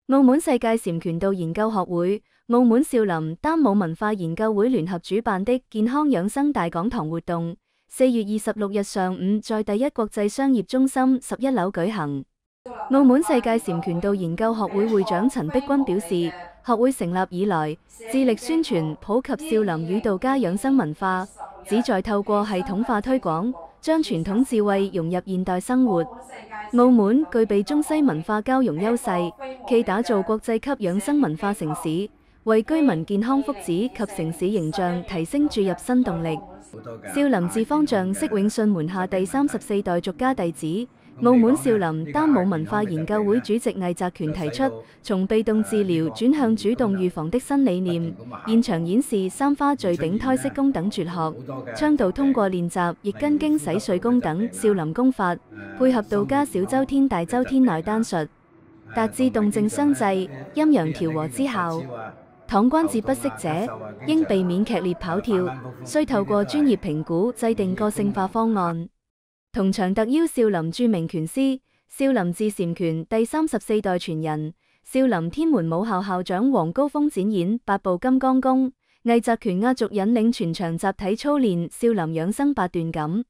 澳門世界禪拳道研究學會、澳門少林丹武文化研究會聯合主辦的健康養生大講堂活動，4月26日上午在第一國際商業中心11樓舉行。澳門世界禪拳道研究學會會長陳碧君表示，學會成立以來，致力宣傳普及少林與道家養生文化，旨在透過系統化推廣，將傳統智慧融入現代生活。澳門具備中西文化交融優勢，冀打造國際級養生文化城市，為居民健康福祉及城市形象提升注入新動力。少林寺方丈釋永信門下第34代俗家弟子，澳門少林丹武文化研究會主席魏澤權提出從被動治療轉向主動預防的新理念，現場演示三花聚頂胎息功等絕學，倡導通過練習易筋經洗髓功等少林功法，配合道家小周天大周天內丹術，達至動靜相濟、陰陽調和之效。倘關節不適者，應避免劇烈跑跳，需透過專業評估制定個性化方案。同場特邀少林著名拳師、少林寺禪拳第34代傳人、少林天門武校校長黃高峰展演8部金剛功，魏澤權壓軸引領全場集體操練少林養生8段錦。